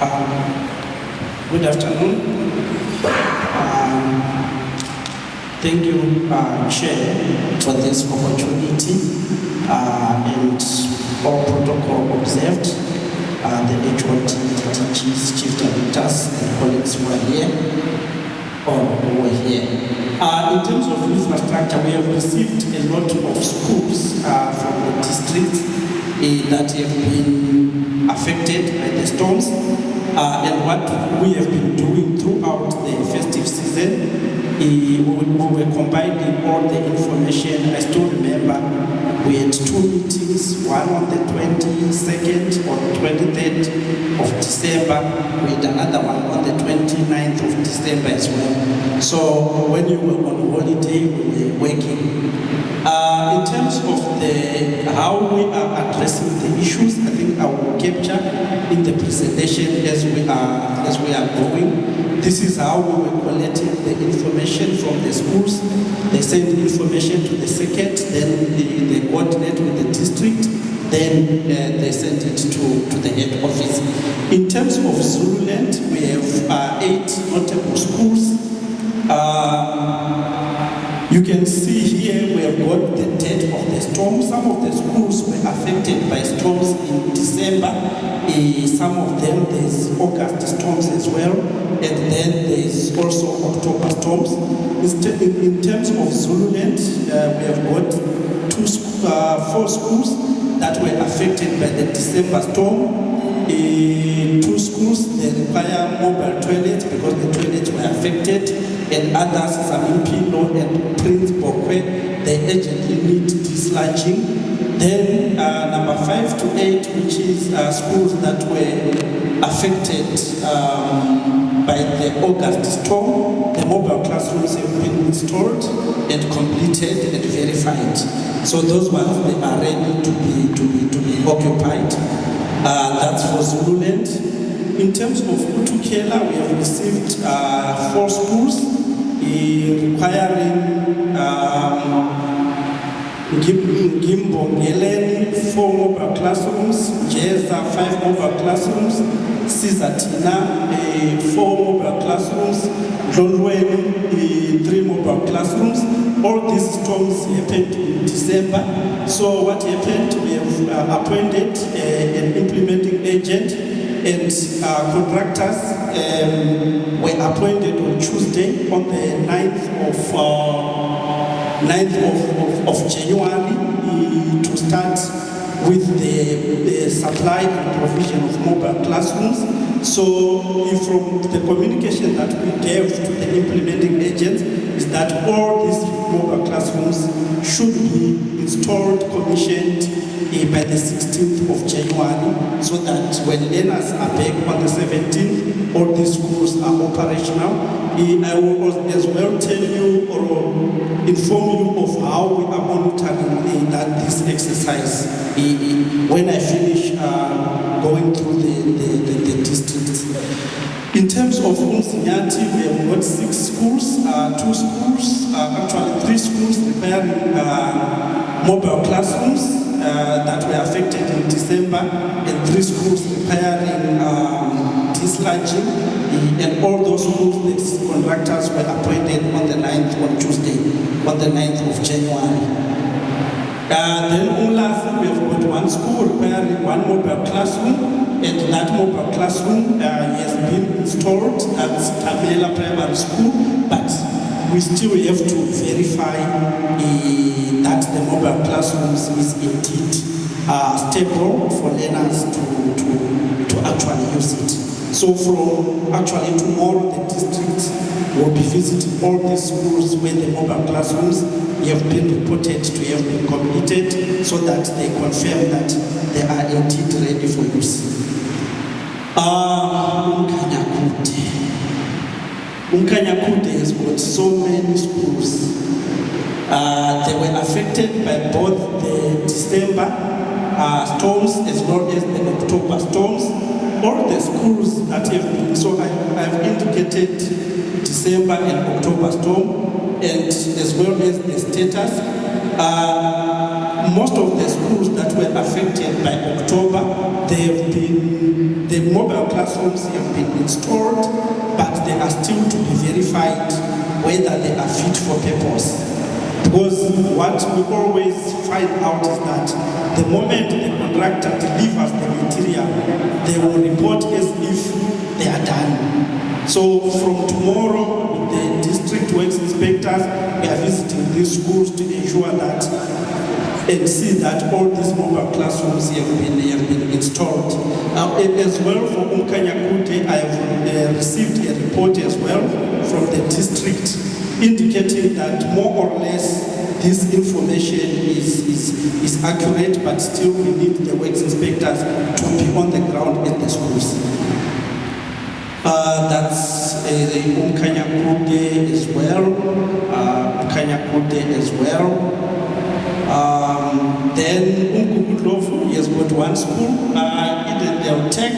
Good afternoon. Thank you, Chair, for this opportunity and all protocol observed. The HOD, DGs, Chief Directors, and colleagues who are here or who were here. In terms of infrastructure, we have received a lot of schools from the district that have been affected by the storms. And what we have been doing throughout the festive season, we were combining all the information. I still remember we had 2 meetings, one on the 22nd or 23rd of December. We had another one on the 29th of December as well. So when you were on holiday, we were working. In terms of how we are addressing the issues, I think I will capture in the presentation as we are going. This is how we were collecting the information from the schools. They send information to the circuit, then they coordinate with the district, then they send it to the head office. In terms of Zululand, we have 8 notable schools. You can see here we have got the date of the storm. Some of the schools were affected by storms in December. Some of them, there's August storms as well. And then there's also October storms. In terms of Zululand, we have got 4 schools that were affected by the December storm. 2 schools, they require mobile toilets because the toilets were affected, and others, Samimpilo and Prince Bokwe, they urgently need dislodging. Then number 5 to 8, which is schools that were affected by the August storm, the mobile classrooms have been installed and completed and verified. So those ones, they are ready to be occupied. That's for Zululand. In terms of Utukela, we have received 4 schools requiring Ngimbongeleni 4 mobile classrooms, Jeza 5 mobile classrooms, Sizatina 4 mobile classrooms, Dlonweni 3 mobile classrooms. All these storms happened in December. So what happened, we have appointed an implementing agent, and contractors were appointed on Tuesday on the 9th of January to start with the supply and provision of mobile classrooms. So from the communication that we gave to the implementing agents is that all these mobile classrooms should be installed, commissioned by the 16th of January, so that when learners are back on the 17th, all these schools are operational. I will as well tell you or inform you of how we are monitoring this exercise when I finish going through the districts. In terms of Umzinyati, we have got 6 schools, 2 schools, actually 3 schools requiring mobile classrooms that were affected in December, and 3 schools requiring dislodging, and all those schools, the contractors were appointed on the 9th on Tuesday, on the 9th of January. Then Umlazi, we have got 1 school requiring 1 mobile classroom, and that mobile classroom has been installed at Tamela Primary School, but we still have to verify that the mobile classrooms is indeed stable for learners to actually use it. So from actually tomorrow, the district will be visiting all the schools where the mobile classrooms have been reported to have been completed, so that they confirm that they are indeed ready for use. Unkanyakude has got so many schools. They were affected by both the December storms as well as the October storms. All the schools that have been, so I've indicated December and October storm, and as well as the status. Most of the schools that were affected by October, the mobile classrooms have been installed, but they are still to be verified whether they are fit for purpose. Because what we always find out is that the moment the contractor delivers the material, they will report as if they are done. So from tomorrow, the district works inspectors, we are visiting these schools to ensure that and see that all these mobile classrooms have been installed. As well for Umkanyakude, I have received a report as well from the district indicating that more or less this information is accurate, but still we need the works inspectors to be on the ground at the schools. That's Umkanyakude as well. Then Umkukudlovu has got one school, Eden Deltech.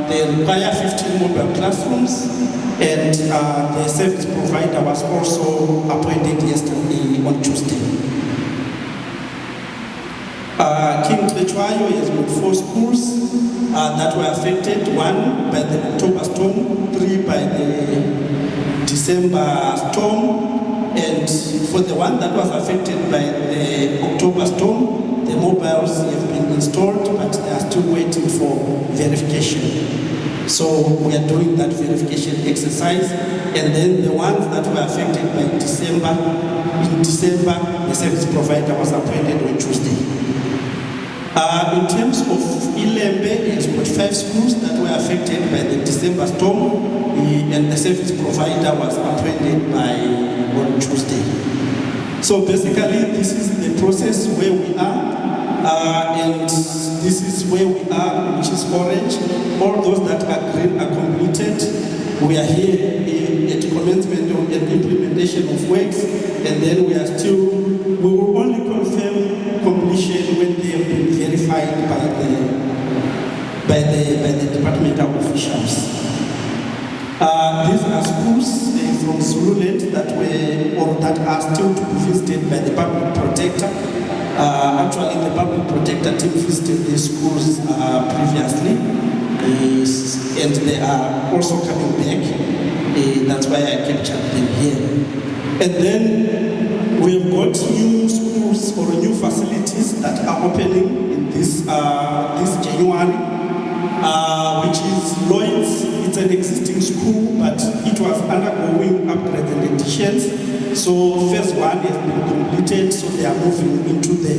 They require 15 mobile classrooms, and the service provider was also appointed yesterday on Tuesday. King Tlechuayo has got 4 schools that were affected, 1 by the October storm, 3 by the December storm. And for the one that was affected by the October storm, the mobiles have been installed, but they are still waiting for verification. So we are doing that verification exercise. And then the ones that were affected by December, in December, the service provider was appointed on Tuesday. In terms of Ilembe, it has got 5 schools that were affected by the December storm, and the service provider was appointed on Tuesday. So basically, this is the process where we are, and this is where we are, which is orange. All those that are green are completed. We are here at commencement of the implementation of works, and then we will only confirm completion when they have been verified by the departmental officials. These are schools from Zululand that are still to be visited by the public protector. Actually, the public protector team visited these schools previously, and they are also coming back. That's why I captured them here. And then we have got new schools or new facilities that are opening in this January, which is Lloyd's. It's an existing school, but it was undergoing upgrades and additions. So phase 1 has been completed, so they are moving into the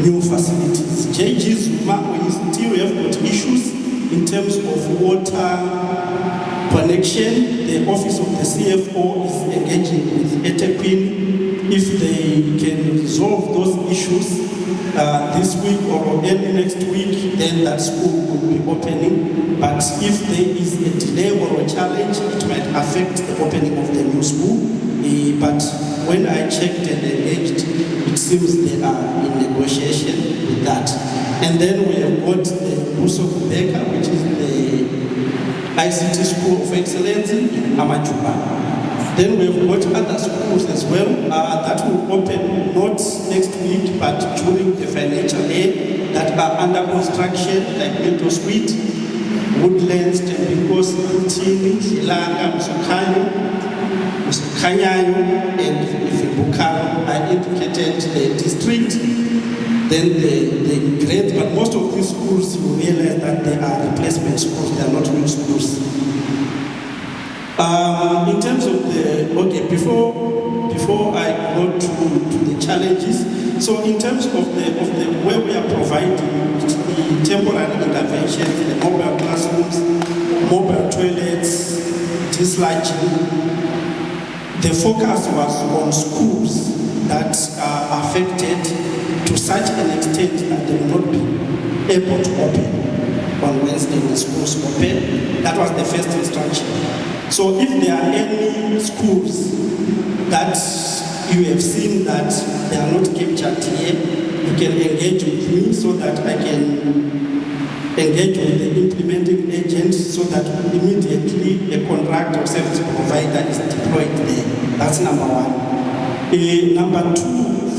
new facilities. JG Zuma, we still have got issues in terms of water connection. The office of the CFO is engaging with ETEPIN. If they can resolve those issues this week or early next week, then that school will be opening. But if there is a delay or a challenge, it might affect the opening of the new school. But when I checked and engaged, it seems they are in negotiation with that. And then we have got the Buso Kubeka, which is the ICT School of Excellence in Amajuba. Then we have got other schools as well that will open not next week, but during the financial year, that are under construction, like Middle Street, Woodlands, Tembikos, Kutini, Shilanga, Musukanyayo, and Ifibukaro. I indicated the district, then the grades, but most of these schools, you realize that they are replacement schools, they are not new schools. In terms of before I go to the challenges, so in terms of the where we are providing the temporary interventions, the mobile classrooms, mobile toilets, dislodging, the focus was on schools that are affected to such an extent that they will not be able to open on Wednesday when schools open. That was the first instruction. So if there are any schools that you have seen that they are not captured here, you can engage with me so that I can engage with the implementing agent so that immediately a contract or service provider is deployed there. That's number 1. Number 2,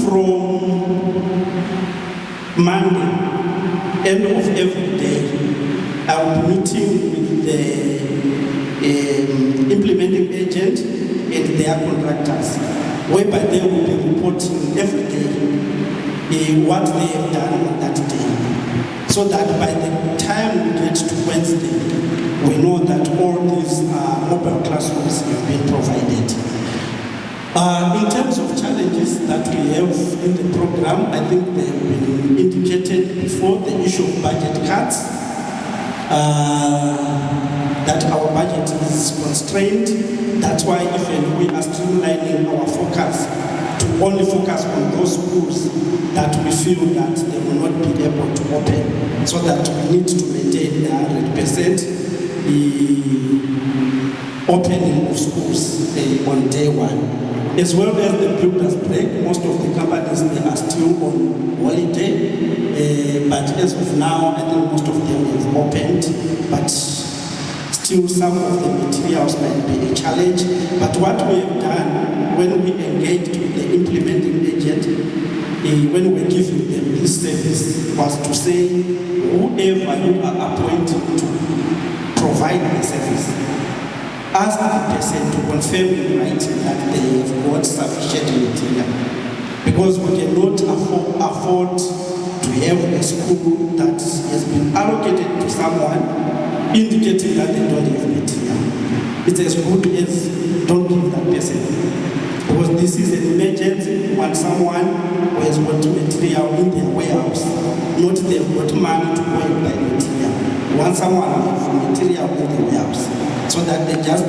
from Monday, end of every day, I will be meeting with the implementing agent and their contractors, whereby they will be reporting every day what they have done on that day. So that by the time we get to Wednesday, we know that all these mobile classrooms have been provided. In terms of challenges that we have in the program, I think they have been indicated before, the issue of budget cuts, that our budget is constrained. That's why even we are streamlining our focus to only focus on those schools that we feel that they will not be able to open, so that we need to maintain the 100% the opening of schools on day one. As well as the builders break, most of the companies, they are still on holiday, but as of now, I think most of them have opened, but still some of the materials might be a challenge. But what we have done when we engaged with the implementing agent, when we were giving them this service, was to say, whoever you are appointed to provide the service, ask the person to confirm in writing that they have got sufficient material. Because we cannot afford to have a school that has been allocated to someone indicating that they don't have material. It's as good as don't give that person. Because this is an emergency. Want someone who has got material in their warehouse, not they've got money to go and buy material. Want someone who has material in the warehouse, so that they just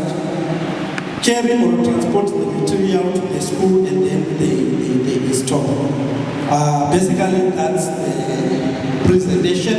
carry or transport the material to the school and then they install. Basically, that's the presentation.